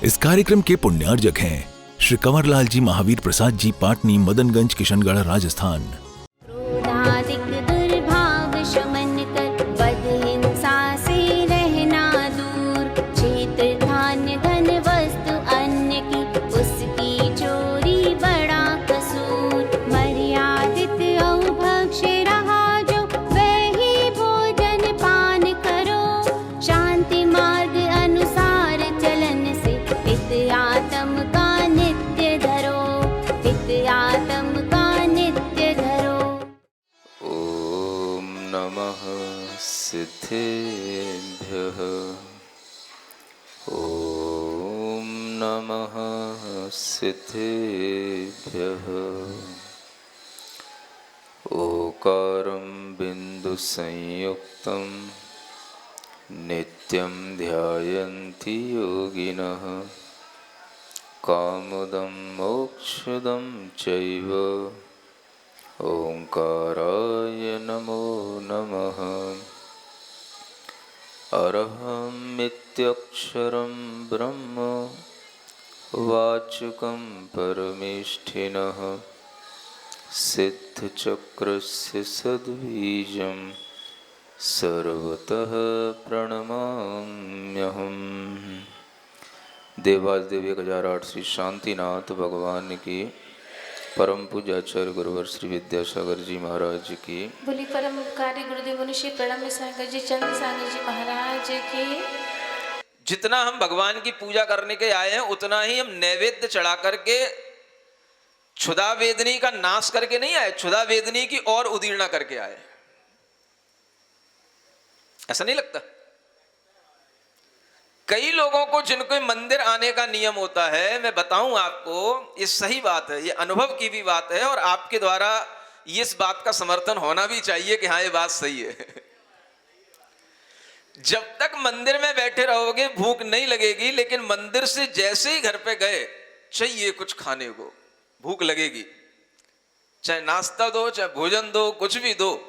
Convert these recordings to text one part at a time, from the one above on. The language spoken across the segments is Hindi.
इस कार्यक्रम के पुण्यार्जक हैं श्री कंवरलाल जी महावीर प्रसाद जी, पाटनी, मदनगंज, किशनगढ़, राजस्थान। क्रोधादिक दुर्भाव शमन कर, वध हिंसा से रहना दूर। क्षेत्र धान्य धन वस्तु अन्य की, उसकी चोरी बड़ा कसूर। मर्यादित औ भक्ष्य रहा जो, वही भोजन पान करो। शांति मार्ग अनुसार चलन से, पित आत्म का नित्य धरो। पित आत्म का नित्य धरो। ओम नमः सिद्धेभ्यः। ओम नमः सिद्धेभ्यः। ओकारं बिंदु संयुक्तं नित्यं ध्यायन्ति योगिनः। कामदं मोक्षदं चैव, ओंकाराय नमो नमः। अरहमित्यक्षरं ब्रह्म, वाचकं परमेष्ठिनः। सिद्धचक्रस्य सद्बीजं, सर्वतः प्रणमाम्यहम्। देवादिदेव 1008 श्री शांतिनाथ भगवान की, परम पूज्याचार्य गुरुवर श्री विद्यासागर जी महाराज की, बोली परम कार्य गुरुदेव मुनि प्रणम सागर जी, चंद्र सागर जी महाराज की। जितना हम भगवान की पूजा करने के आए हैं, उतना ही हम नैवेद्य चढ़ा करके क्षुधा वेदनी का नाश करके नहीं आए, क्षुधा वेदनी की और उदीर्णा करके आए। ऐसा नहीं लगता? कई लोगों को जिनको मंदिर आने का नियम होता है, मैं बताऊं आपको, ये सही बात है, ये अनुभव की भी बात है और आपके द्वारा ये इस बात का समर्थन होना भी चाहिए कि हाँ ये बात सही है। जब तक मंदिर में बैठे रहोगे भूख नहीं लगेगी, लेकिन मंदिर से जैसे ही घर पे गए चाहिए कुछ खाने को, भूख लगेगी। चाहे नाश्ता दो, चाहे भोजन दो, कुछ भी दो।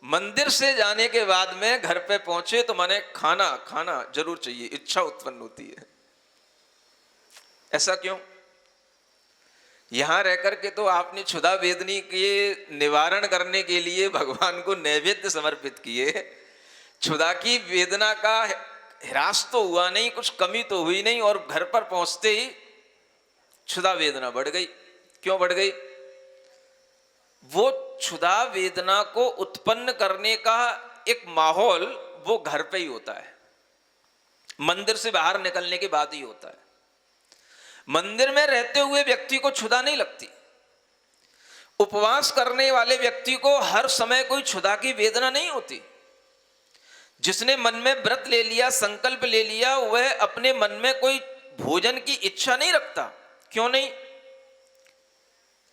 मंदिर से जाने के बाद में घर पे पहुंचे तो माने खाना खाना जरूर चाहिए, इच्छा उत्पन्न होती है। ऐसा क्यों? यहां रह करके तो आपने क्षुधा वेदनी के निवारण करने के लिए भगवान को नैवेद्य समर्पित किए। क्षुधा की वेदना का ह्रास तो हुआ नहीं, कुछ कमी तो हुई नहीं, और घर पर पहुंचते ही क्षुधा वेदना बढ़ गई। क्यों बढ़ गई? वो क्षुधा वेदना को उत्पन्न करने का एक माहौल वो घर पे ही होता है, मंदिर से बाहर निकलने के बाद ही होता है। मंदिर में रहते हुए व्यक्ति को क्षुधा नहीं लगती। उपवास करने वाले व्यक्ति को हर समय कोई क्षुधा की वेदना नहीं होती। जिसने मन में व्रत ले लिया, संकल्प ले लिया, वह अपने मन में कोई भोजन की इच्छा नहीं रखता। क्यों नहीं?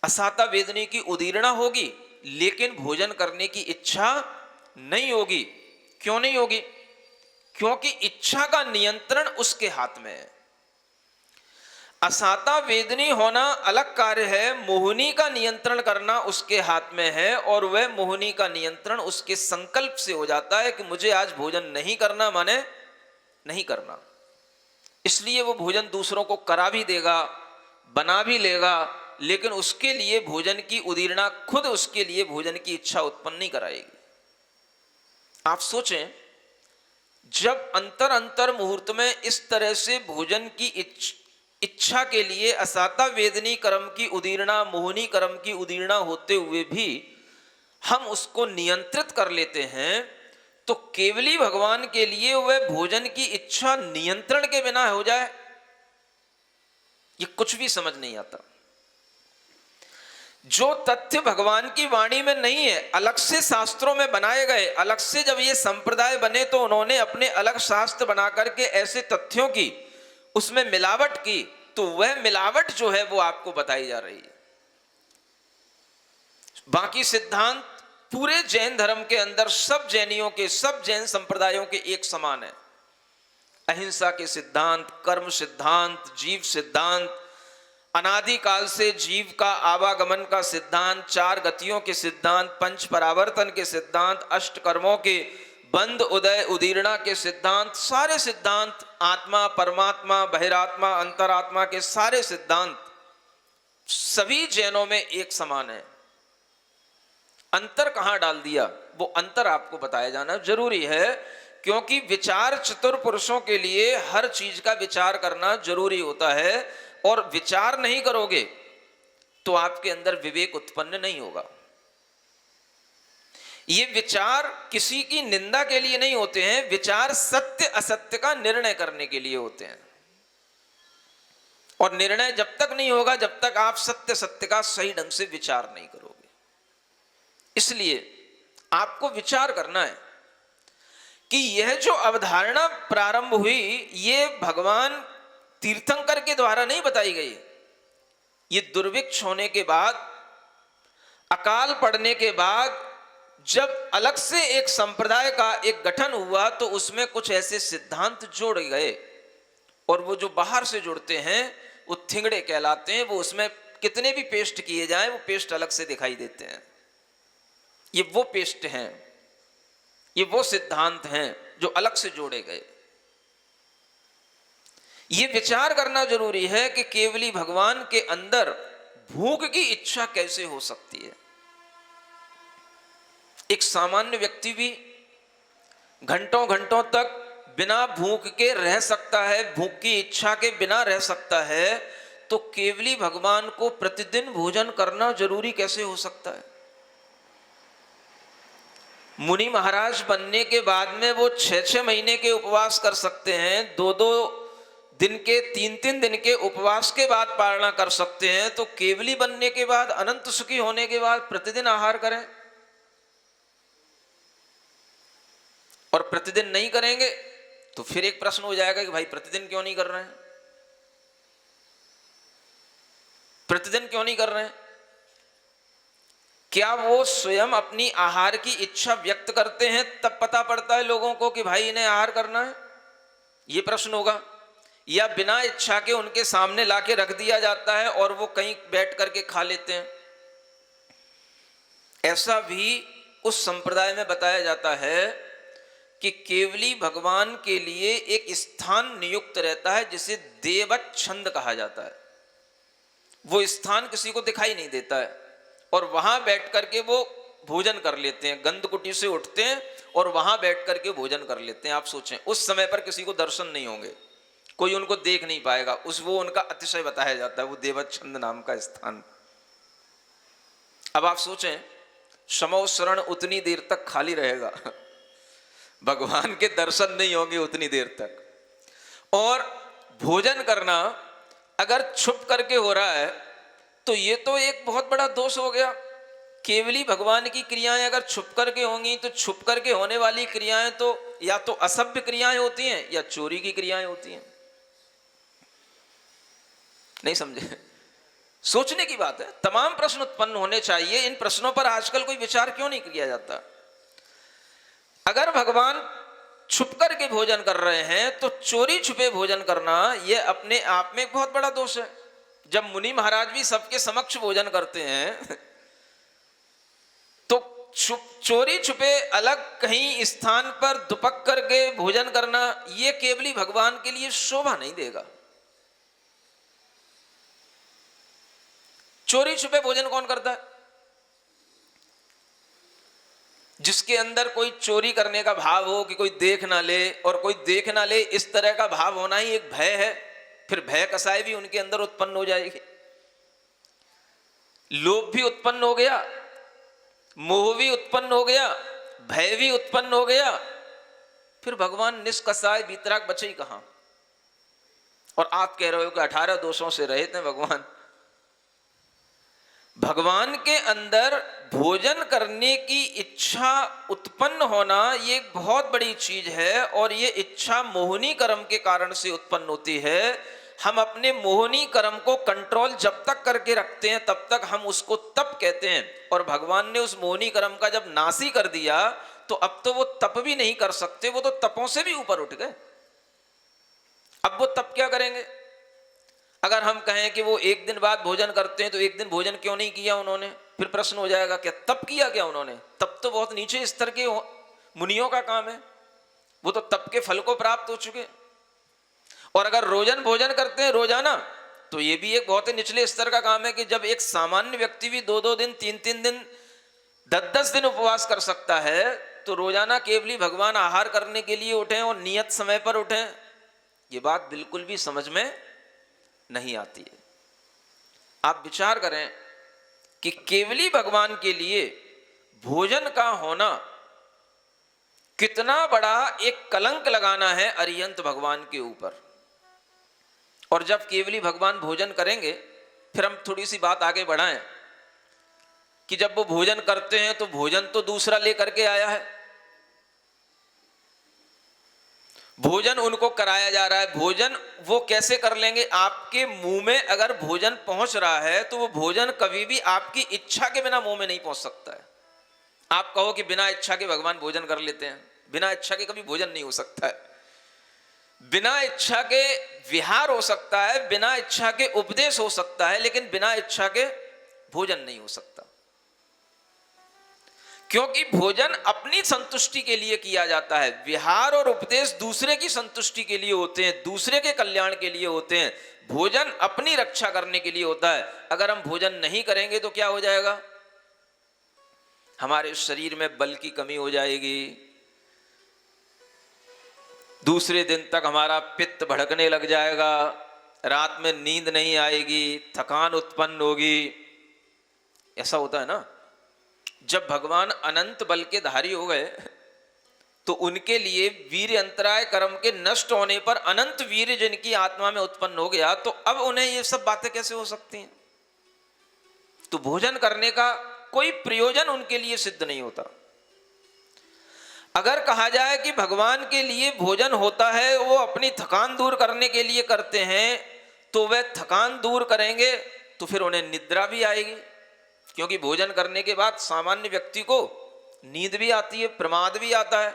असाता वेदनी की उदीर्णा होगी, लेकिन भोजन करने की इच्छा नहीं होगी। क्यों नहीं होगी? क्योंकि इच्छा का नियंत्रण उसके हाथ में है। असाता वेदनी होना अलग कार्य है, मोहिनी का नियंत्रण करना उसके हाथ में है, और वह मोहिनी का नियंत्रण उसके संकल्प से हो जाता है कि मुझे आज भोजन नहीं करना, माने नहीं करना। इसलिए वो भोजन दूसरों को करा भी देगा, बना भी लेगा, लेकिन उसके लिए भोजन की उदीर्णा खुद उसके लिए भोजन की इच्छा उत्पन्न नहीं कराएगी। आप सोचें, जब अंतर अंतर मुहूर्त में इस तरह से भोजन की इच्छा के लिए असाता वेदनी कर्म की उदीर्णा, मोहिनी कर्म की उदीर्णा होते हुए भी हम उसको नियंत्रित कर लेते हैं, तो केवली भगवान के लिए वह भोजन की इच्छा नियंत्रण के बिना हो जाए, ये कुछ भी समझ नहीं आता। जो तथ्य भगवान की वाणी में नहीं है, अलग से शास्त्रों में बनाए गए, अलग से जब ये संप्रदाय बने तो उन्होंने अपने अलग शास्त्र बना करके ऐसे तथ्यों की उसमें मिलावट की, तो वह मिलावट जो है वो आपको बताई जा रही है। बाकी सिद्धांत पूरे जैन धर्म के अंदर सब जैनियों के, सब जैन संप्रदायों के एक समान है। अहिंसा के सिद्धांत, कर्म सिद्धांत, जीव सिद्धांत, अनादिकाल से जीव का आवागमन का सिद्धांत, चार गतियों के सिद्धांत, पंच परावर्तन के सिद्धांत, अष्ट कर्मों के बंद उदय उदीर्णा के सिद्धांत, सारे सिद्धांत, आत्मा परमात्मा बहिरात्मा अंतरात्मा के सारे सिद्धांत सभी जैनों में एक समान है। अंतर कहां डाल दिया, वो अंतर आपको बताया जाना जरूरी है, क्योंकि विचार चतुर पुरुषों के लिए हर चीज का विचार करना जरूरी होता है, और विचार नहीं करोगे तो आपके अंदर विवेक उत्पन्न नहीं होगा। ये विचार किसी की निंदा के लिए नहीं होते हैं, विचार सत्य असत्य का निर्णय करने के लिए होते हैं, और निर्णय जब तक नहीं होगा जब तक आप सत्य सत्य का सही ढंग से विचार नहीं करोगे। इसलिए आपको विचार करना है कि यह जो अवधारणा प्रारंभ हुई ये भगवान तीर्थंकर के द्वारा नहीं बताई गई। ये दुर्भिक्ष होने के बाद, अकाल पड़ने के बाद जब अलग से एक संप्रदाय का एक गठन हुआ तो उसमें कुछ ऐसे सिद्धांत जोड़े गए, और वो जो बाहर से जुड़ते हैं वो थिंगड़े कहलाते हैं। वो उसमें कितने भी पेस्ट किए जाएं वो पेस्ट अलग से दिखाई देते हैं। ये वो पेस्ट हैं, ये वो सिद्धांत हैं जो अलग से जोड़े गए। ये विचार करना जरूरी है कि केवली भगवान के अंदर भूख की इच्छा कैसे हो सकती है। एक सामान्य व्यक्ति भी घंटों घंटों तक बिना भूख के रह सकता है, भूख की इच्छा के बिना रह सकता है, तो केवली भगवान को प्रतिदिन भोजन करना जरूरी कैसे हो सकता है। मुनि महाराज बनने के बाद में वो 6-6 महीने के उपवास कर सकते हैं, 2-2 दिन के 3-3 दिन के उपवास के बाद पालना कर सकते हैं, तो केवली बनने के बाद, अनंत सुखी होने के बाद प्रतिदिन आहार करें। और प्रतिदिन नहीं करेंगे तो फिर एक प्रश्न हो जाएगा कि भाई प्रतिदिन क्यों नहीं कर रहे हैं, प्रतिदिन क्यों नहीं कर रहे हैं। क्या वो स्वयं अपनी आहार की इच्छा व्यक्त करते हैं तब पता पड़ता है लोगों को कि भाई इन्हें आहार करना है, ये प्रश्न होगा, या बिना इच्छा के उनके सामने लाके रख दिया जाता है और वो कहीं बैठ करके खा लेते हैं। ऐसा भी उस संप्रदाय में बताया जाता है कि केवली भगवान के लिए एक स्थान नियुक्त रहता है जिसे देवच्छंद कहा जाता है। वो स्थान किसी को दिखाई नहीं देता है और वहां बैठ करके वो भोजन कर लेते हैं, गंधकुटी से उठते हैं और वहां बैठ करके भोजन कर लेते हैं। आप सोचें उस समय पर किसी को दर्शन नहीं होंगे, कोई उनको देख नहीं पाएगा, वो उनका अतिशय बताया जाता है, वो देवच्छंद नाम का स्थान। अब आप सोचें समो शरण उतनी देर तक खाली रहेगा, भगवान के दर्शन नहीं होंगे उतनी देर तक। और भोजन करना अगर छुप करके हो रहा है तो ये तो एक बहुत बड़ा दोष हो गया। केवली भगवान की क्रियाएं अगर छुप करके होंगी तो छुप करके होने वाली क्रियाएं तो या तो असभ्य क्रियाएं होती हैं या चोरी की क्रियाएं होती हैं। नहीं समझे? सोचने की बात है, तमाम प्रश्न उत्पन्न होने चाहिए। इन प्रश्नों पर आजकल कोई विचार क्यों नहीं किया जाता? अगर भगवान छुप करके भोजन कर रहे हैं तो चोरी छुपे भोजन करना यह अपने आप में बहुत बड़ा दोष है। जब मुनि महाराज भी सबके समक्ष भोजन करते हैं तो चोरी छुपे अलग कहीं स्थान पर दुपक करके भोजन करना यह केवली भगवान के लिए शोभा नहीं देगा। चोरी छुपे भोजन कौन करता है? जिसके अंदर कोई चोरी करने का भाव हो कि कोई देख ना ले, और कोई देख ना ले इस तरह का भाव होना ही एक भय है। फिर भय कसाई भी उनके अंदर उत्पन्न हो जाएगी, लोभ भी उत्पन्न हो गया, मोह भी उत्पन्न हो गया, भय भी उत्पन्न हो गया। फिर भगवान निष्कसाय बीतराग बचे ही कहां? और आप कह रहे हो कि 18 दोषों से रहित हैं भगवान। भगवान के अंदर भोजन करने की इच्छा उत्पन्न होना ये एक बहुत बड़ी चीज है, और ये इच्छा मोहनी कर्म के कारण से उत्पन्न होती है। हम अपने मोहनी कर्म को कंट्रोल जब तक करके रखते हैं तब तक हम उसको तप कहते हैं, और भगवान ने उस मोहनी कर्म का जब नाश ही कर दिया तो अब तो वो तप भी नहीं कर सकते, वो तो तपों से भी ऊपर उठ गए। अब वो तप क्या करेंगे? अगर हम कहें कि वो एक दिन बाद भोजन करते हैं तो एक दिन भोजन क्यों नहीं किया उन्होंने? फिर प्रश्न हो जाएगा क्या तप किया क्या उन्होंने? तप तो बहुत नीचे स्तर के मुनियों का काम है, वो तो तप के फल को प्राप्त हो चुके। और अगर रोजन भोजन करते हैं रोजाना, तो ये भी एक बहुत ही निचले स्तर का काम है कि जब एक सामान्य व्यक्ति भी 2-2 दिन 3-3 दिन 10-10 दिन उपवास कर सकता है, तो रोजाना केवली भगवान आहार करने के लिए उठें और नियत समय पर उठें, ये बात बिल्कुल भी समझ में नहीं आती है। आप विचार करें कि केवली भगवान के लिए भोजन का होना कितना बड़ा एक कलंक लगाना है अरिहंत भगवान के ऊपर। और जब केवली भगवान भोजन करेंगे, फिर हम थोड़ी सी बात आगे बढ़ाएं कि जब वो भोजन करते हैं तो भोजन तो दूसरा लेकर के आया है, भोजन उनको कराया जा रहा है। भोजन वो कैसे कर लेंगे? आपके मुंह में अगर भोजन पहुंच रहा है तो वो भोजन कभी भी आपकी इच्छा के बिना मुंह में नहीं पहुंच सकता है। आप कहो कि बिना इच्छा के भगवान भोजन कर लेते हैं, बिना इच्छा के कभी भोजन नहीं हो सकता है। बिना इच्छा के विहार हो सकता है, बिना इच्छा के उपदेश हो सकता है, लेकिन बिना इच्छा के भोजन नहीं हो सकता। क्योंकि भोजन अपनी संतुष्टि के लिए किया जाता है, विहार और उपदेश दूसरे की संतुष्टि के लिए होते हैं, दूसरे के कल्याण के लिए होते हैं। भोजन अपनी रक्षा करने के लिए होता है। अगर हम भोजन नहीं करेंगे तो क्या हो जाएगा? हमारे शरीर में बल की कमी हो जाएगी, दूसरे दिन तक हमारा पित्त भड़कने लग जाएगा, रात में नींद नहीं आएगी, थकान उत्पन्न होगी। ऐसा होता है ना। जब भगवान अनंत बल के धारी हो गए तो उनके लिए वीर्य अंतराय कर्म के नष्ट होने पर अनंत वीर्य जिनकी आत्मा में उत्पन्न हो गया, तो अब उन्हें ये सब बातें कैसे हो सकती हैं? तो भोजन करने का कोई प्रयोजन उनके लिए सिद्ध नहीं होता। अगर कहा जाए कि भगवान के लिए भोजन होता है, वो अपनी थकान दूर करने के लिए करते हैं, तो वह थकान दूर करेंगे तो फिर उन्हें निद्रा भी आएगी। क्योंकि भोजन करने के बाद सामान्य व्यक्ति को नींद भी आती है, प्रमाद भी आता है।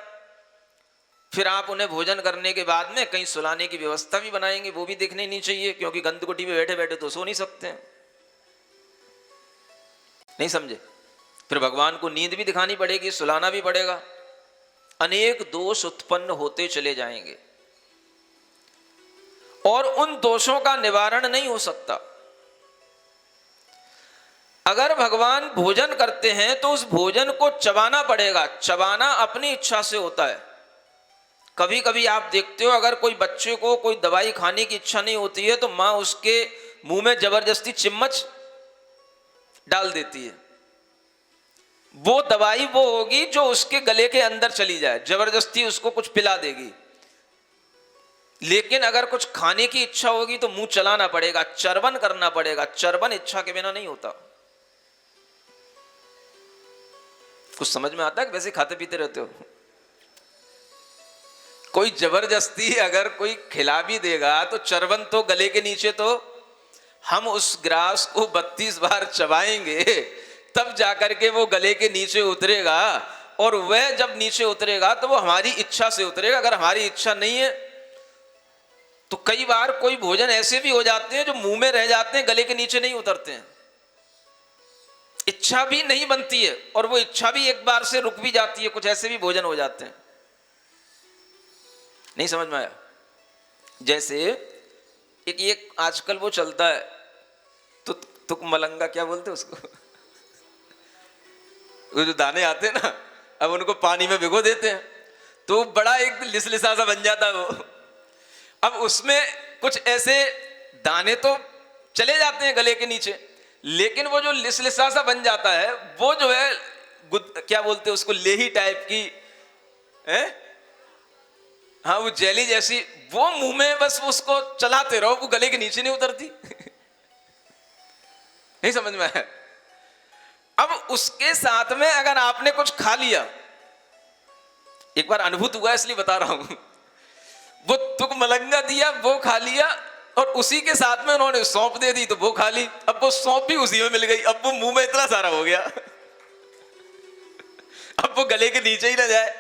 फिर आप उन्हें भोजन करने के बाद में कहीं सुलाने की व्यवस्था भी बनाएंगे, वो भी देखने नहीं चाहिए, क्योंकि गंदकुटी में बैठे बैठे तो सो नहीं सकते हैं। नहीं समझे? फिर भगवान को नींद भी दिखानी पड़ेगी, सुलाना भी पड़ेगा। अनेक दोष उत्पन्न होते चले जाएंगे और उन दोषों का निवारण नहीं हो सकता। अगर भगवान भोजन करते हैं तो उस भोजन को चबाना पड़ेगा। चबाना अपनी इच्छा से होता है। कभी कभी आप देखते हो, अगर कोई बच्चे को कोई दवाई खाने की इच्छा नहीं होती है तो मां उसके मुंह में जबरदस्ती चिम्मच डाल देती है। वो दवाई वो होगी जो उसके गले के अंदर चली जाए, जबरदस्ती उसको कुछ पिला देगी। लेकिन अगर कुछ खाने की इच्छा होगी तो मुंह चलाना पड़ेगा, चर्वन करना पड़ेगा। चर्वन इच्छा के बिना नहीं होता। कुछ समझ में आता है? वैसे खाते पीते रहते हो। कोई जबरदस्ती अगर कोई खिला भी देगा तो चर्वन तो गले के नीचे, तो हम उस ग्रास को 32 बार चबाएंगे तब जाकर के वो गले के नीचे उतरेगा। और वह जब नीचे उतरेगा तो वो हमारी इच्छा से उतरेगा। अगर हमारी इच्छा नहीं है तो कई बार कोई भोजन ऐसे भी हो जाते हैं जो मुंह में रह जाते हैं, गले के नीचे नहीं उतरते हैं। इच्छा भी नहीं बनती है और वो इच्छा भी एक बार से रुक भी जाती है। कुछ ऐसे भी भोजन हो जाते हैं। नहीं समझ में आया? जैसे एक आजकल वो चलता है तुक मलंगा, क्या बोलते हैं उसको? वो जो दाने आते हैं ना, अब उनको पानी में भिगो देते हैं तो बड़ा एक लिसलिसा सा बन जाता है वो। अब उसमें कुछ ऐसे दाने तो चले जाते हैं गले के नीचे, लेकिन वो जो लिसलिसा सा बन जाता है वो जो है क्या बोलते हैं उसको, लेही टाइप की है, हाँ वो जेली जैसी, वो मुंह में बस उसको चलाते रहो, वो गले के नीचे नहीं उतरती। नहीं समझ में आया? अब उसके साथ में अगर आपने कुछ खा लिया, एक बार अनुभूत हुआ इसलिए बता रहा हूं, वो तुक मलंगा दिया, वो खा लिया और उसी के साथ में उन्होंने सौंप दे दी तो वो खा ली। अब वो सौंप भी उसी में मिल गई, अब वो मुंह में इतना सारा हो गया। अब वो गले के नीचे ही ना जाए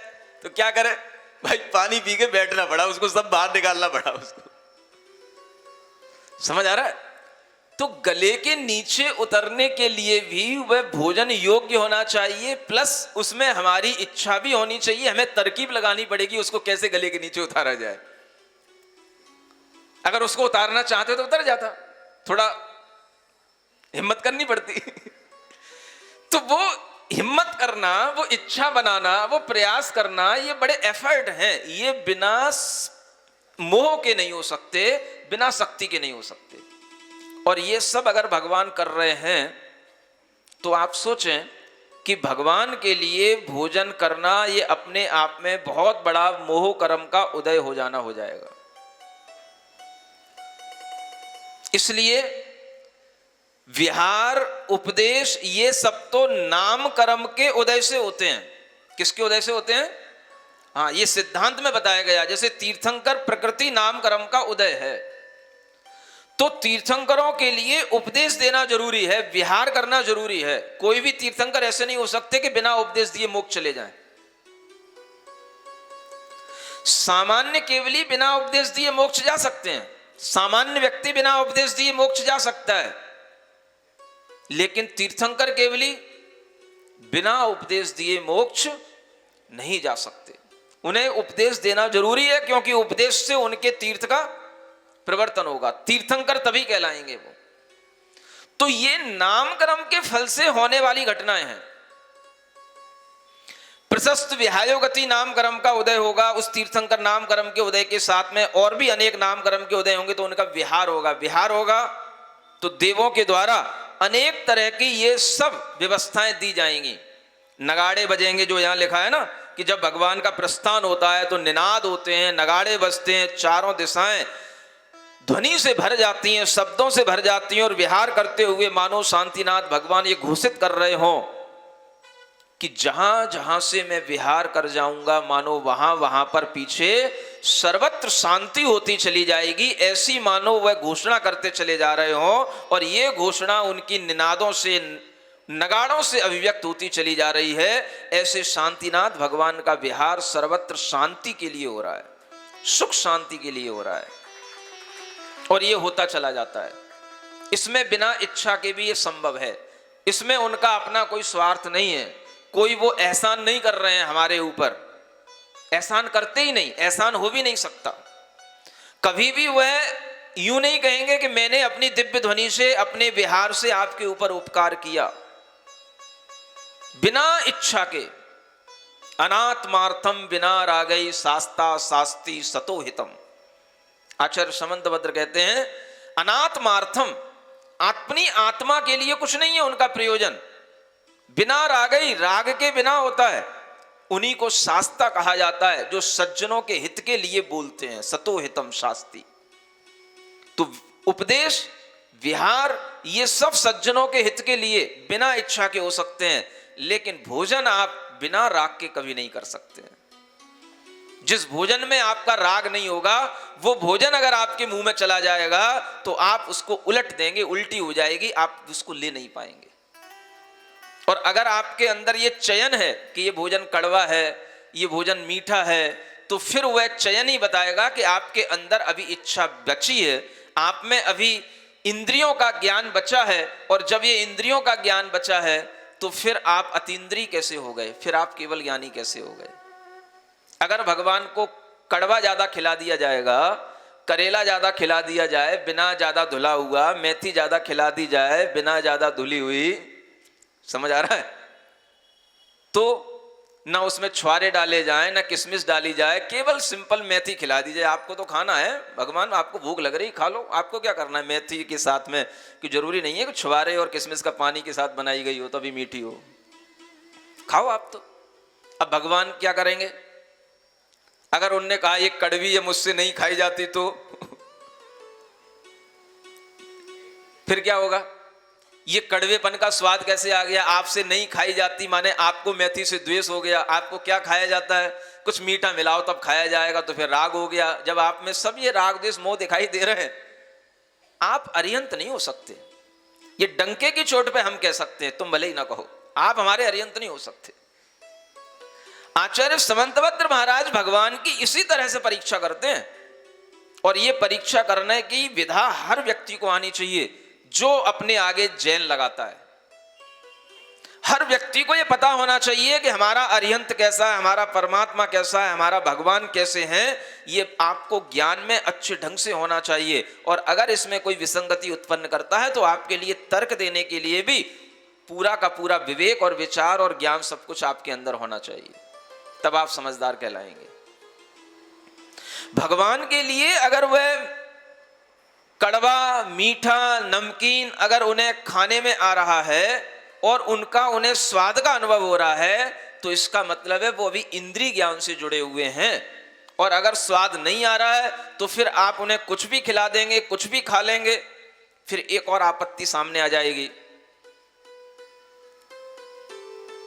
तो क्या करे भाई? पानी पी के बैठना पड़ा उसको, सब बाहर निकालना पड़ा उसको। समझ आ रहा है? तो गले के नीचे उतरने के लिए भी वह भोजन योग्य होना चाहिए, प्लस उसमें हमारी इच्छा भी होनी चाहिए। हमें तरकीब लगानी पड़ेगी उसको कैसे गले के नीचे उतारा जाए। अगर उसको उतारना चाहते तो उतर जाता, थोड़ा हिम्मत करनी पड़ती। तो वो हिम्मत करना, वो इच्छा बनाना, वो प्रयास करना, ये बड़े एफर्ट हैं। ये बिना मोह के नहीं हो सकते, बिना शक्ति के नहीं हो सकते। और ये सब अगर भगवान कर रहे हैं तो आप सोचें कि भगवान के लिए भोजन करना ये अपने आप में बहुत बड़ा मोह कर्म का उदय हो जाना हो जाएगा। इसलिए विहार, उपदेश, ये सब तो नाम कर्म के उदय से होते हैं। किसके उदय से होते हैं? हाँ, ये सिद्धांत में बताया गया। जैसे तीर्थंकर प्रकृति नाम कर्म का उदय है, तो तीर्थंकरों के लिए उपदेश देना जरूरी है, विहार करना जरूरी है। कोई भी तीर्थंकर ऐसे नहीं हो सकते कि बिना उपदेश दिए मोक्ष चले जाएं। सामान्य केवली बिना उपदेश दिए मोक्ष जा सकते हैं, सामान्य व्यक्ति बिना उपदेश दिए मोक्ष जा सकता है, लेकिन तीर्थंकर केवली बिना उपदेश दिए मोक्ष नहीं जा सकते। उन्हें उपदेश देना जरूरी है, क्योंकि उपदेश से उनके तीर्थ का प्रवर्तन होगा। तीर्थंकर तभी कहलाएंगे वो। तो ये नामकर्म के फल से होने वाली घटनाएं हैं। प्रशस्त विहायोगति नाम कर्म का उदय होगा, उस तीर्थंकर नाम कर्म के उदय के साथ में और भी अनेक नाम कर्म के उदय होंगे, तो उनका विहार होगा। विहार होगा तो देवों के द्वारा अनेक तरह की ये सब व्यवस्थाएं दी जाएंगी। नगाड़े बजेंगे, जो यहां लिखा है ना कि जब भगवान का प्रस्थान होता है तो निनाद होते हैं, नगाड़े बजते हैं, चारों दिशाएं ध्वनि से भर जाती हैं, शब्दों से भर जाती हैं, और विहार करते हुए मानो शांतिनाथ भगवान ये घोषित कर रहे हों कि जहां जहां से मैं विहार कर जाऊंगा, मानो वहां वहां पर पीछे सर्वत्र शांति होती चली जाएगी। ऐसी मानो वह घोषणा करते चले जा रहे हों, और ये घोषणा उनकी निनादों से, नगाड़ों से अभिव्यक्त होती चली जा रही है। ऐसे शांतिनाथ भगवान का विहार सर्वत्र शांति के लिए हो रहा है, सुख शांति के लिए हो रहा है, और ये होता चला जाता है। इसमें बिना इच्छा के भी ये संभव है। इसमें उनका अपना कोई स्वार्थ नहीं है, कोई वो एहसान नहीं कर रहे हैं हमारे ऊपर, एहसान करते ही नहीं, एहसान हो भी नहीं सकता। कभी भी वह यूं नहीं कहेंगे कि मैंने अपनी दिव्य ध्वनि से, अपने विहार से आपके ऊपर उपकार किया। बिना इच्छा के, अनात्मार्थम बिना रागई शास्ता शास्ति सतो हितम। आचार्य समंतभद्र कहते हैं अनात्मार्थम, अपनी आत्मा के लिए कुछ नहीं है उनका प्रयोजन। बिना रागई, राग के बिना होता है, उन्हीं को शास्ता कहा जाता है, जो सज्जनों के हित के लिए बोलते हैं। सतो हितम शास्ति। तो उपदेश, विहार, ये सब सज्जनों के हित के लिए बिना इच्छा के हो सकते हैं, लेकिन भोजन आप बिना राग के कभी नहीं कर सकते हैं। जिस भोजन में आपका राग नहीं होगा, वो भोजन अगर आपके मुंह में चला जाएगा तो आप उसको उलट देंगे, उल्टी हो जाएगी, आप उसको ले नहीं पाएंगे। और अगर आपके अंदर ये चयन है कि ये भोजन कड़वा है, ये भोजन मीठा है, तो फिर वह चयन ही बताएगा कि आपके अंदर अभी इच्छा बची है, आप में अभी इंद्रियों का ज्ञान बचा है। और जब ये इंद्रियों का ज्ञान बचा है तो फिर आप अतीन्द्रिय कैसे हो गए, फिर आप केवल ज्ञानी कैसे हो गए। अगर भगवान को कड़वा ज्यादा खिला दिया जाएगा, करेला ज्यादा खिला दिया जाए बिना ज्यादा धुला हुआ, मेथी ज्यादा खिला दी जाए बिना ज्यादा धुली हुई, समझ आ रहा है, तो ना उसमें छुआरे डाले जाए, ना किशमिश डाली जाए, केवल सिंपल मेथी खिला दी जाए। आपको तो खाना है, भगवान आपको भूख लग रही, खा लो, आपको क्या करना है मेथी के साथ में, कि जरूरी नहीं है कि छुआरे और किशमिश का पानी के साथ बनाई गई हो तभी मीठी हो, खाओ आप तो। अब भगवान क्या करेंगे? अगर उनने कहा ये कड़वी है, मुझसे नहीं खाई जाती, तो फिर क्या होगा? ये कड़वेपन का स्वाद कैसे आ गया? आपसे नहीं खाई जाती माने आपको मेथी से द्वेष हो गया। आपको क्या खाया जाता है? कुछ मीठा मिलाओ तब खाया जाएगा, तो फिर राग हो गया। जब आप में सब ये राग द्वेष मोह दिखाई दे रहे हैं, आप अरिहंत नहीं हो सकते। ये डंके की चोट पे हम कह सकते हैं, तुम भले ही ना कहो, आप हमारे अरिहंत नहीं हो सकते। आचार्य समंतभद्र महाराज भगवान की इसी तरह से परीक्षा करते हैं, और ये परीक्षा करने की विधा हर व्यक्ति को आनी चाहिए। जो अपने आगे जैन लगाता है। हर व्यक्ति को यह पता होना चाहिए कि हमारा अरिहंत कैसा है, हमारा परमात्मा कैसा है, हमारा भगवान कैसे हैं। ये आपको ज्ञान में अच्छे ढंग से होना चाहिए। और अगर इसमें कोई विसंगति उत्पन्न करता है तो आपके लिए तर्क देने के लिए भी पूरा का पूरा विवेक और विचार और ज्ञान सब कुछ आपके अंदर होना चाहिए, तब आप समझदार कहलाएंगे। भगवान के लिए अगर वह कड़वा, मीठा, नमकीन अगर उन्हें खाने में आ रहा है और उनका उन्हें स्वाद का अनुभव हो रहा है, तो इसका मतलब है वो अभी इंद्रिय ज्ञान से जुड़े हुए हैं। और अगर स्वाद नहीं आ रहा है तो फिर आप उन्हें कुछ भी खिला देंगे, कुछ भी खा लेंगे, फिर एक और आपत्ति सामने आ जाएगी।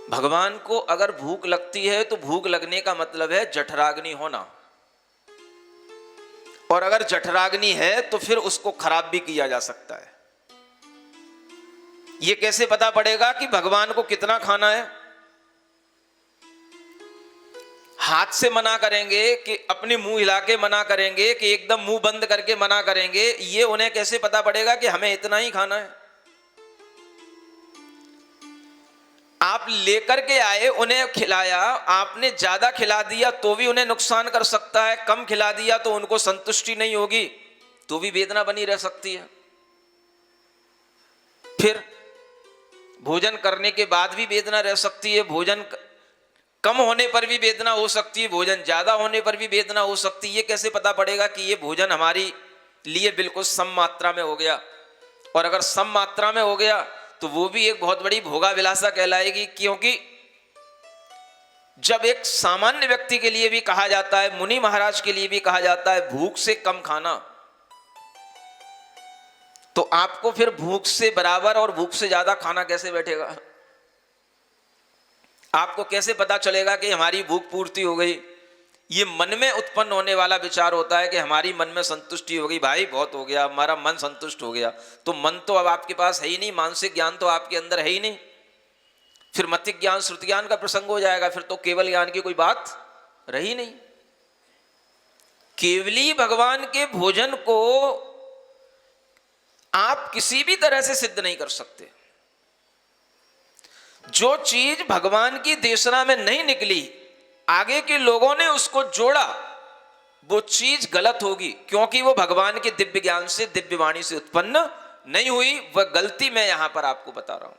भगवान को अगर भूख लगती है तो भूख लगने का मतलब है जठराग्नि होना, और अगर जठराग्नि है तो फिर उसको खराब भी किया जा सकता है। यह कैसे पता पड़ेगा कि भगवान को कितना खाना है? हाथ से मना करेंगे कि अपने मुंह हिला के मना करेंगे कि एकदम मुंह बंद करके मना करेंगे, ये उन्हें कैसे पता पड़ेगा कि हमें इतना ही खाना है? आप लेकर के आए, उन्हें खिलाया, आपने ज्यादा खिला दिया तो भी उन्हें नुकसान कर सकता है, कम खिला दिया तो उनको संतुष्टि नहीं होगी, तो भी वेदना बनी रह सकती है। फिर भोजन करने के बाद भी वेदना रह सकती है, भोजन कम होने पर भी वेदना हो सकती है, भोजन ज्यादा होने पर भी वेदना हो सकती है। ये कैसे पता पड़ेगा कि ये भोजन हमारी लिए बिल्कुल सम मात्रा में हो गया? और अगर सम मात्रा में हो गया तो वो भी एक बहुत बड़ी भोगा विलासा कहलाएगी। क्योंकि जब एक सामान्य व्यक्ति के लिए भी कहा जाता है, मुनि महाराज के लिए भी कहा जाता है भूख से कम खाना, तो आपको फिर भूख से बराबर और भूख से ज्यादा खाना कैसे बैठेगा? आपको कैसे पता चलेगा कि हमारी भूख पूर्ति हो गई? ये मन में उत्पन्न होने वाला विचार होता है कि हमारी मन में संतुष्टि हो गई, भाई बहुत हो गया, हमारा मन संतुष्ट हो गया। तो मन तो अब आपके पास है ही नहीं, मानसिक ज्ञान तो आपके अंदर है ही नहीं। फिर मतिक ज्ञान, श्रुति ज्ञान का प्रसंग हो जाएगा, फिर तो केवल ज्ञान की कोई बात रही नहीं। केवली भगवान के भोजन को आप किसी भी तरह से सिद्ध नहीं कर सकते। जो चीज भगवान की देशना में नहीं निकली, आगे के लोगों ने उसको जोड़ा, वो चीज गलत होगी, क्योंकि वो भगवान के दिव्य ज्ञान से, दिव्य वाणी से उत्पन्न नहीं हुई। वह गलती मैं यहां पर आपको बता रहा हूं।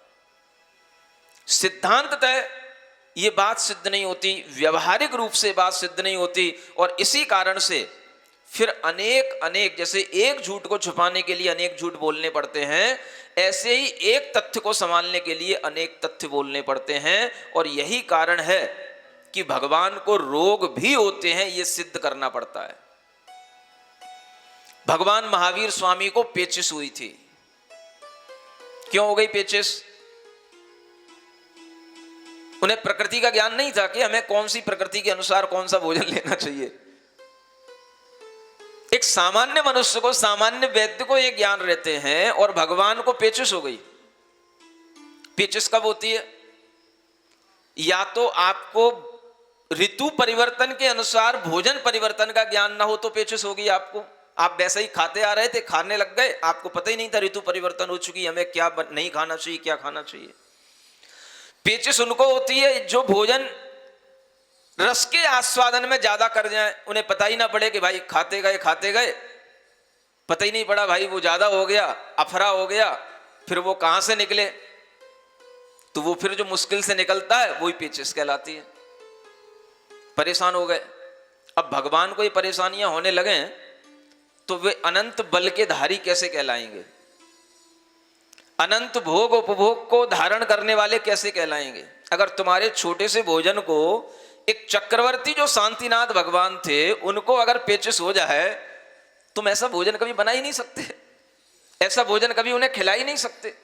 सिद्धांततः ये बात सिद्ध नहीं होती, व्यवहारिक रूप से बात सिद्ध नहीं होती। और इसी कारण से फिर अनेक जैसे एक झूठ को छुपाने के लिए अनेक झूठ बोलने पड़ते हैं, ऐसे ही एक तथ्य को संभालने के लिए अनेक तथ्य बोलने पड़ते हैं। और यही कारण है कि भगवान को रोग भी होते हैं, यह सिद्ध करना पड़ता है। भगवान महावीर स्वामी को पेचिस हुई थी। क्यों हो गई पेचिस? उन्हें प्रकृति का ज्ञान नहीं था कि हमें कौन सी प्रकृति के अनुसार कौन सा भोजन लेना चाहिए। एक सामान्य मनुष्य को, सामान्य वैद्य को यह ज्ञान रहते हैं, और भगवान को पेचिस हो गई। पेचिस कब होती है? या तो आपको ऋतु परिवर्तन के अनुसार भोजन परिवर्तन का ज्ञान ना हो तो पेचिस होगी आपको। आप वैसे ही खाते आ रहे थे, खाने लग गए, आपको पता ही नहीं था ऋतु परिवर्तन हो चुकी, हमें क्या नहीं खाना चाहिए, क्या खाना चाहिए। पेचिस उनको होती है जो भोजन रस के आस्वादन में ज्यादा कर जाए, उन्हें पता ही ना पड़े कि भाई खाते गए, पता ही नहीं पड़ा भाई वो ज्यादा हो गया, अफरा हो गया, फिर वो कहां से निकले। तो वो फिर जो मुश्किल से निकलता है वही पेचिस कहलाती है। परेशान हो गए। अब भगवान को ये परेशानियां होने लगे तो वे अनंत बल के धारी कैसे कहलाएंगे? अनंत भोग उपभोग को धारण करने वाले कैसे कहलाएंगे? अगर तुम्हारे छोटे से भोजन को एक चक्रवर्ती जो शांतिनाथ भगवान थे, उनको अगर पेचिस हो जाए, तुम ऐसा भोजन कभी बना ही नहीं सकते, ऐसा भोजन कभी उन्हें खिला ही नहीं सकते।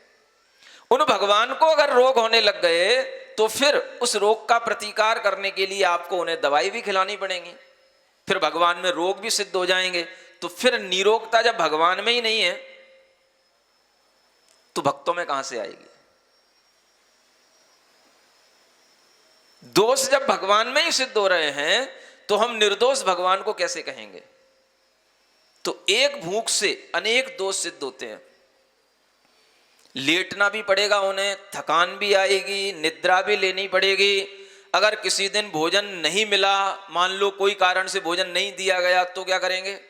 उन भगवान को अगर रोग होने लग गए तो फिर उस रोग का प्रतिकार करने के लिए आपको उन्हें दवाई भी खिलानी पड़ेगी, फिर भगवान में रोग भी सिद्ध हो जाएंगे। तो फिर निरोगता जब भगवान में ही नहीं है तो भक्तों में कहां से आएगी? दोष जब भगवान में ही सिद्ध हो रहे हैं तो हम निर्दोष भगवान को कैसे कहेंगे? तो एक भूख से अनेक दोष सिद्ध होते हैं। लेटना भी पड़ेगा उन्हें, थकान भी आएगी, निद्रा भी लेनी पड़ेगी। अगर किसी दिन भोजन नहीं मिला, मान लो कोई कारण से भोजन नहीं दिया गया, तो क्या करेंगे?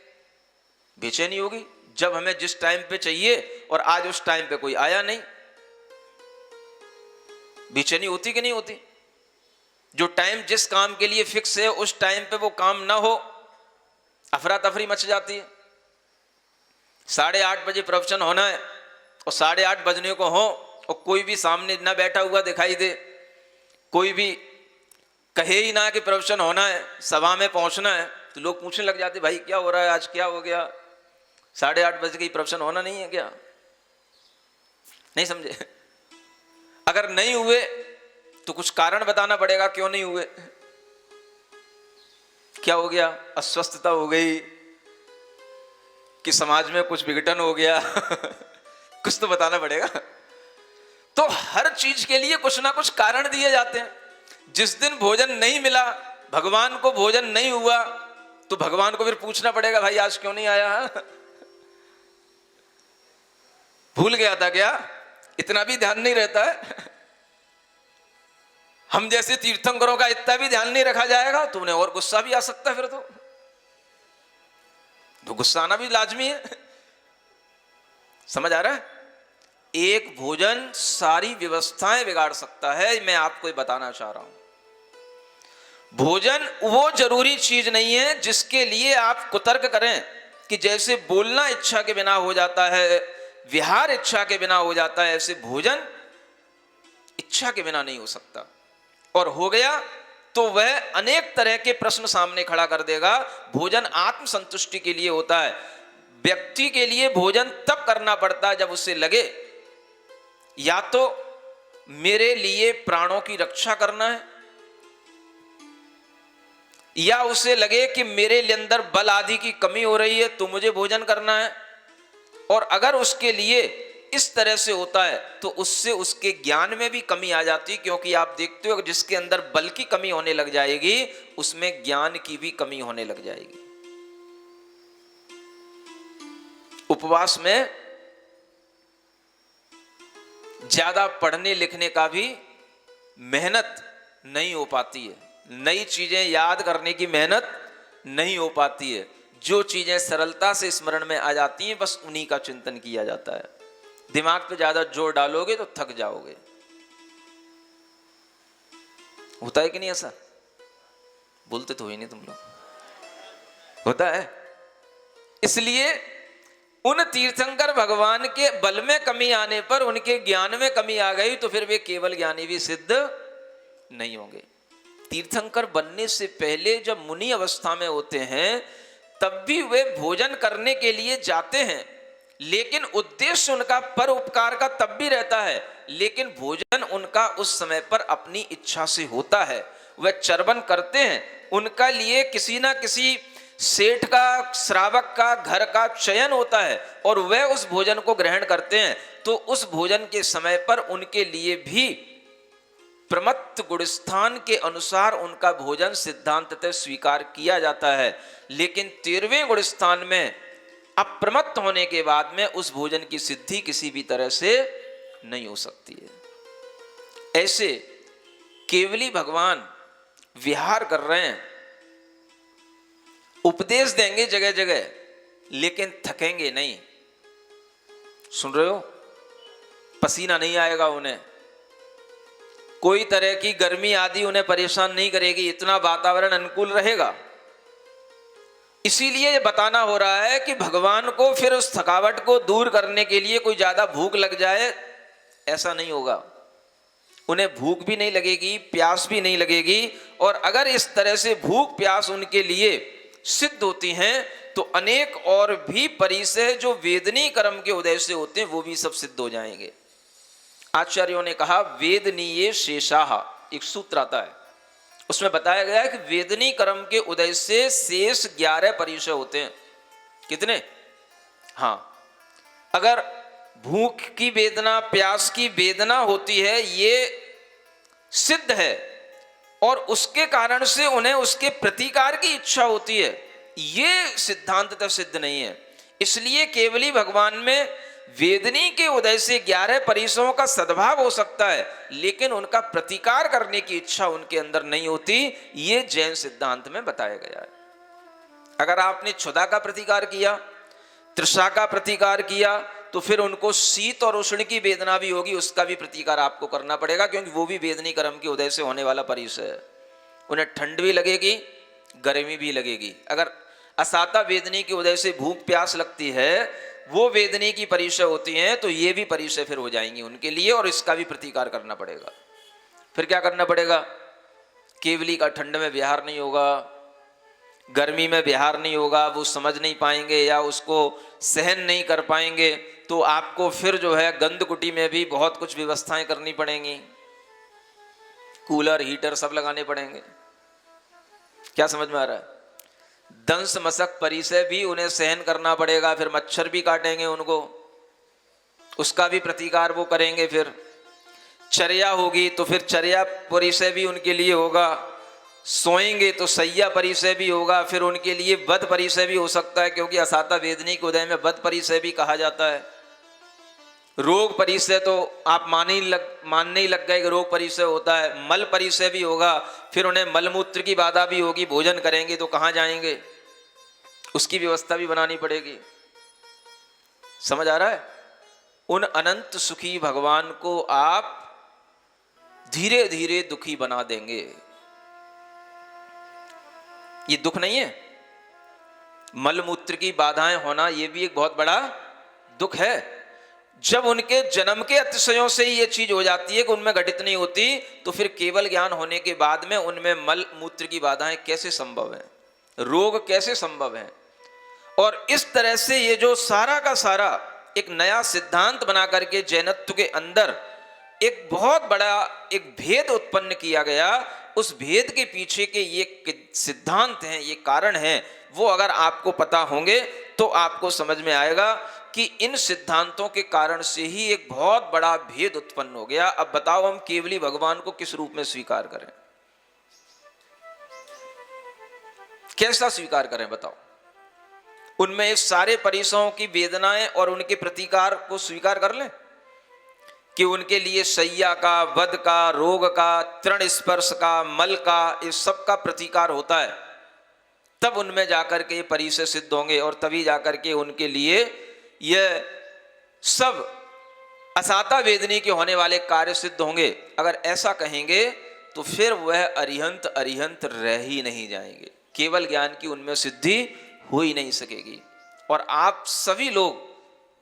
बेचैनी होगी। जब हमें जिस टाइम पे चाहिए और आज उस टाइम पे कोई आया नहीं, बेचैनी होती कि नहीं होती? जो टाइम जिस काम के लिए फिक्स है उस टाइम पे वो काम ना हो, अफरा तफरी मच जाती है। 8:30 बजे प्रवचन होना है और 8:30 बजने को हो और कोई भी सामने ना बैठा हुआ दिखाई दे, कोई भी कहे ही ना कि प्रवचन होना है, सभा में पहुंचना है, तो लोग पूछने लग जाते, भाई क्या हो रहा है आज, क्या हो गया, 8:30 बजे की प्रवचन होना नहीं है क्या? नहीं समझे? अगर नहीं हुए तो कुछ कारण बताना पड़ेगा, क्यों नहीं हुए, क्या हो गया, अस्वस्थता हो गई कि समाज में कुछ विघटन हो गया कुछ तो बताना पड़ेगा। तो हर चीज के लिए कुछ ना कुछ कारण दिए जाते हैं। जिस दिन भोजन नहीं मिला, भगवान को भोजन नहीं हुआ, तो भगवान को फिर पूछना पड़ेगा, भाई आज क्यों नहीं आया? भूल गया था क्या? इतना भी ध्यान नहीं रहता है। हम जैसे तीर्थंकरों का इतना भी ध्यान नहीं रखा जाएगा तो उन्हें और गुस्सा भी आ सकता है। फिर तो गुस्सा आना भी लाजमी है। समझ आ रहा है? एक भोजन सारी व्यवस्थाएं बिगाड़ सकता है। मैं आपको बताना चाह रहा हूं, भोजन वो जरूरी चीज नहीं है जिसके लिए आप कुतर्क करें कि जैसे बोलना इच्छा के बिना हो जाता है, विहार इच्छा के बिना हो जाता है, ऐसे भोजन इच्छा के बिना नहीं हो सकता। और हो गया तो वह अनेक तरह के प्रश्न सामने खड़ा कर देगा। भोजन आत्मसंतुष्टि के लिए होता है। व्यक्ति के लिए भोजन तब करना पड़ता है जब उसे लगे या तो मेरे लिए प्राणों की रक्षा करना है, या उसे लगे कि मेरे अंदर बल आदि की कमी हो रही है तो मुझे भोजन करना है। और अगर उसके लिए इस तरह से होता है तो उससे उसके ज्ञान में भी कमी आ जाती है, क्योंकि आप देखते हो जिसके अंदर बल की कमी होने लग जाएगी उसमें ज्ञान की भी कमी होने लग जाएगी। उपवास में ज्यादा पढ़ने लिखने का भी मेहनत नहीं हो पाती है, नई चीजें याद करने की मेहनत नहीं हो पाती है। जो चीजें सरलता से स्मरण में आ जाती हैं बस उन्हीं का चिंतन किया जाता है। दिमाग पे ज्यादा जोर डालोगे तो थक जाओगे। होता है कि नहीं ऐसा? बोलते तो ही नहीं तुम लोग। होता है। इसलिए उन तीर्थंकर भगवान के बल में कमी आने पर, उनके ज्ञान में कमी आ गई तो फिर वे केवल ज्ञानी भी सिद्ध नहीं होंगे। तीर्थंकर बनने से पहले जब मुनि अवस्था में होते हैं तब भी वे भोजन करने के लिए जाते हैं, लेकिन उद्देश्य उनका परोपकार का तब भी रहता है, लेकिन भोजन उनका उस समय पर अपनी इच्छा से होता है। वह चर्वन करते हैं, उनका लिए किसी ना किसी सेठ का, श्रावक का, घर का चयन होता है और वह उस भोजन को ग्रहण करते हैं। तो उस भोजन के समय पर उनके लिए भी प्रमत्त गुणस्थान के अनुसार उनका भोजन सिद्धांततः स्वीकार किया जाता है। लेकिन 13वें गुणस्थान में अप्रमत्त होने के बाद में उस भोजन की सिद्धि किसी भी तरह से नहीं हो सकती है। ऐसे केवली भगवान विहार कर रहे हैं, उपदेश देंगे जगह जगह, लेकिन थकेंगे नहीं। सुन रहे हो? पसीना नहीं आएगा उन्हें, कोई तरह की गर्मी आदि उन्हें परेशान नहीं करेगी, इतना वातावरण अनुकूल रहेगा। इसीलिए ये बताना हो रहा है कि भगवान को फिर उस थकावट को दूर करने के लिए कोई ज्यादा भूख लग जाए ऐसा नहीं होगा। उन्हें भूख भी नहीं लगेगी, प्यास भी नहीं लगेगी। और अगर इस तरह से भूख प्यास उनके लिए सिद्ध होती हैं तो अनेक और भी परिसय जो वेदनीय कर्म के उदय से होते हैं वो भी सब सिद्ध हो जाएंगे। आचार्यों ने कहा वेदनीय शेषाः, एक सूत्र आता है उसमें बताया गया है कि वेदनीय कर्म के उदय से शेष 11 परिचय होते हैं। कितने? हाँ, अगर भूख की वेदना, प्यास की वेदना होती है ये सिद्ध है और उसके कारण से उन्हें उसके प्रतिकार की इच्छा होती है, ये सिद्धांततः सिद्ध नहीं है। इसलिए केवली भगवान में वेदनी के उदय से 11 परिसरों का सद्भाव हो सकता है, लेकिन उनका प्रतिकार करने की इच्छा उनके अंदर नहीं होती। ये जैन सिद्धांत में बताया गया है। अगर आपने क्षुधा का प्रतिकार किया, तृषा का प्रतिकार किया, तो फिर उनको शीत और उष्ण की वेदना भी होगी, उसका भी प्रतिकार आपको करना पड़ेगा, क्योंकि वो भी वेदनी कर्म के उदय से होने वाला परिसर है। उन्हें ठंड भी लगेगी, गर्मी भी लगेगी। अगर असाता वेदनी के उदय से भूख प्यास लगती है, वो वेदनी की परिचय होती हैं, तो ये भी परिचय फिर हो जाएंगी उनके लिए, और इसका भी प्रतिकार करना पड़ेगा। फिर क्या करना पड़ेगा? केवली का ठंड में विहार नहीं होगा, गर्मी में विहार नहीं होगा, वो समझ नहीं पाएंगे या उसको सहन नहीं कर पाएंगे, तो आपको फिर जो है गंधकुटी में भी बहुत कुछ व्यवस्थाएं करनी पड़ेंगी, कूलर हीटर सब लगाने पड़ेंगे। क्या समझ में आ रहा है? दंश मशक परिसय भी उन्हें सहन करना पड़ेगा, फिर मच्छर भी काटेंगे उनको, उसका भी प्रतिकार वो करेंगे। फिर चर्या होगी तो फिर चर्या परिसय भी उनके लिए होगा, सोएंगे तो सैया परिसय भी होगा, फिर उनके लिए बद परिसय भी हो सकता है, क्योंकि असाता वेदनी के उदय में बद परिसय भी कहा जाता है। रोग परिसय तो आप मानने ही लग गए कि रोग परिसय होता है। मल परिसय भी होगा, फिर उन्हें मलमूत्र की बाधा भी होगी, भोजन करेंगे तो कहाँ जाएंगे, उसकी व्यवस्था भी बनानी पड़ेगी। समझ आ रहा है? उन अनंत सुखी भगवान को आप धीरे धीरे दुखी बना देंगे। ये दुख नहीं है, मलमूत्र की बाधाएं होना ये भी एक बहुत बड़ा दुख है। जब उनके जन्म के अतिशयों से ही ये चीज हो जाती है कि उनमें घटित नहीं होती, तो फिर केवल ज्ञान होने के बाद में उनमें मल मूत्र की बाधाएं कैसे संभव है, रोग कैसे संभव है। और इस तरह से ये जो सारा का सारा एक नया सिद्धांत बना करके जैनत्व के अंदर एक बहुत बड़ा एक भेद उत्पन्न किया गया, उस भेद के पीछे के ये सिद्धांत हैं, ये कारण हैं, वो अगर आपको पता होंगे तो आपको समझ में आएगा कि इन सिद्धांतों के कारण से ही एक बहुत बड़ा भेद उत्पन्न हो गया। अब बताओ हम केवली भगवान को किस रूप में स्वीकार करें, कैसा स्वीकार करें बताओ? उनमें इस सारे परिसरों की वेदनाएं और उनके प्रतिकार को स्वीकार कर लें कि उनके लिए सैया का, वध का, रोग का, तृण स्पर्श का, मल का, इस सब का प्रतिकार होता है, तब उनमें जाकर के ये परिसर सिद्ध होंगे और तभी जाकर के उनके लिए यह सब असाता वेदनी के होने वाले कार्य सिद्ध होंगे। अगर ऐसा कहेंगे तो फिर वह अरिहंत अरिहंत रह ही नहीं जाएंगे, केवल ज्ञान की उनमें सिद्धि हो ही नहीं सकेगी। और आप सभी लोग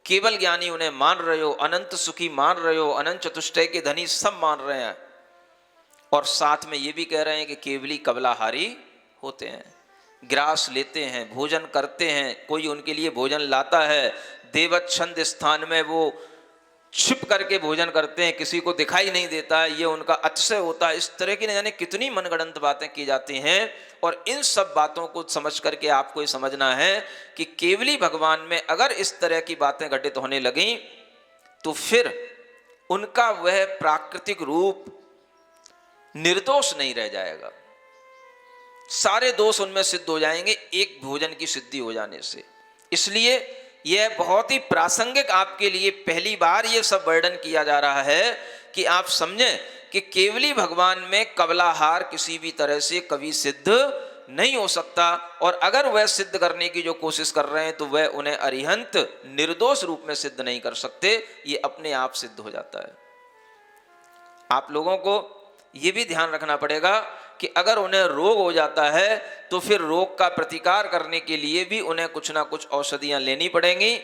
केवल ज्ञानी उन्हें मान रहे हो, अनंत सुखी मान रहे हो, अनंत चतुष्टय के धनी सब मान रहे हैं, और साथ में ये भी कह रहे हैं कि केवली कबलाहारी होते हैं, ग्रास लेते हैं, भोजन करते हैं, कोई उनके लिए भोजन लाता है, देवच्छंद स्थान में वो छिप करके भोजन करते हैं, किसी को दिखाई नहीं देता है, ये उनका अतिशय होता है। इस तरह की न जाने कितनी मनगढ़ंत बातें की जाती हैं, और इन सब बातों को समझ करके आपको ये समझना है कि केवली भगवान में अगर इस तरह की बातें घटित होने लगीं तो फिर उनका वह प्राकृतिक रूप निर्दोष नहीं रह जाएगा, सारे दोष उनमें सिद्ध हो जाएंगे एक भोजन की सिद्धि हो जाने से। इसलिए यह बहुत ही प्रासंगिक आपके लिए पहली बार यह सब वर्णन किया जा रहा है कि आप समझें कि केवली भगवान में कबलाहार किसी भी तरह से कभी सिद्ध नहीं हो सकता, और अगर वह सिद्ध करने की जो कोशिश कर रहे हैं तो वह उन्हें अरिहंत निर्दोष रूप में सिद्ध नहीं कर सकते, ये अपने आप सिद्ध हो जाता है। आप लोगों को ये भी ध्यान रखना पड़ेगा कि अगर उन्हें रोग हो जाता है तो फिर रोग का प्रतिकार करने के लिए भी उन्हें कुछ ना कुछ औषधियां लेनी पड़ेंगी,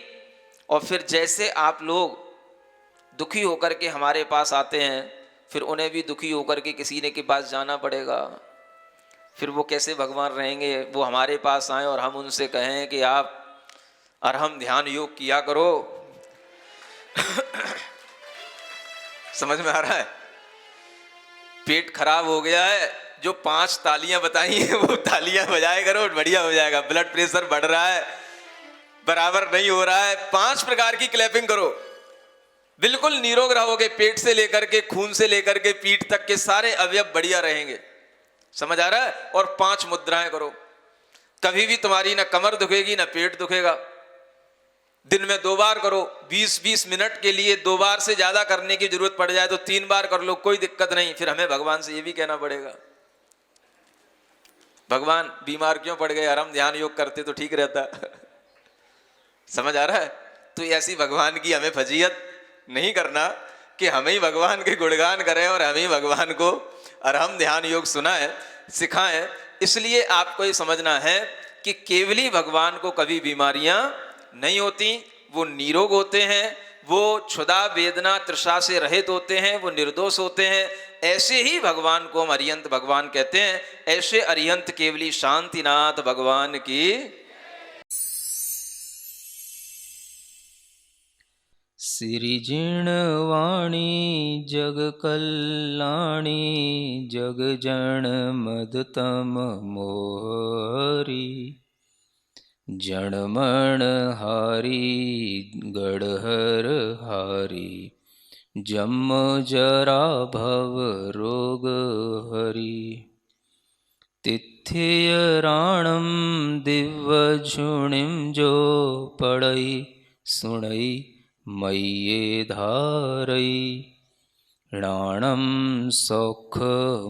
और फिर जैसे आप लोग दुखी होकर के हमारे पास आते हैं, फिर उन्हें भी दुखी होकर के किसी ने के पास जाना पड़ेगा। फिर वो कैसे भगवान रहेंगे, वो हमारे पास आए और हम उनसे कहें कि आप अरहम ध्यान योग किया करो समझ में आ रहा है? पेट खराब हो गया है, जो 5 तालियां बताई हैं वो तालियां बजाए करो, बढ़िया हो जाएगा। ब्लड प्रेशर बढ़ रहा है, बराबर नहीं हो रहा है, 5 प्रकार की क्लैपिंग करो, बिल्कुल निरोग रहोगे, पेट से लेकर के खून से लेकर के पीठ तक के सारे अवयव बढ़िया रहेंगे। समझ आ रहा है? और 5 मुद्राएं करो, कभी भी तुम्हारी ना कमर दुखेगी ना पेट दुखेगा। दिन में 2 बार करो, 20-20 मिनट के लिए 2 बार से ज्यादा करने की जरूरत पड़ जाए तो 3 बार कर लो, कोई दिक्कत नहीं। फिर हमें भगवान से ये भी कहना पड़ेगा, भगवान बीमार क्यों पड़ गए, और हम ध्यान योग करते तो ठीक रहता। समझ आ रहा है? तो ऐसी भगवान की हमें फजीयत नहीं करना कि हमें ही भगवान के गुणगान करें और हमें ही भगवान को और हम ध्यान योग सुनाएं सिखाएं। इसलिए आपको ये समझना है कि केवली भगवान को कभी बीमारियां नहीं होती, वो निरोग होते हैं, वो क्षुधा वेदना तृषा से रहित होते हैं, वो निर्दोष होते हैं। ऐसे ही भगवान को हम अरिहंत भगवान कहते हैं। ऐसे अरिहंत केवली शांतिनाथ भगवान की। सिरिजिणवाणी जग कल्याणी जग जन मदतम मोहरी जणमण हारी गढ़हर हारी जम जरा भव रोग हरि तिथ्य राणम दिव्य झुणिम जो पड़ई सुणई मय्ये धारई राणम सौख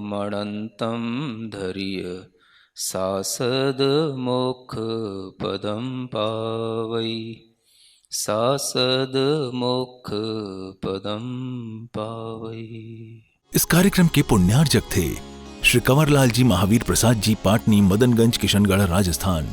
मणंतम धैर्य सासद मोक्ष पदम पावई सासद मोक्ष पदम पावई। इस कार्यक्रम के पुण्यार्जक थे श्री कंवरलाल जी महावीर प्रसाद जी, पाटनी, मदनगंज, किशनगढ़, राजस्थान।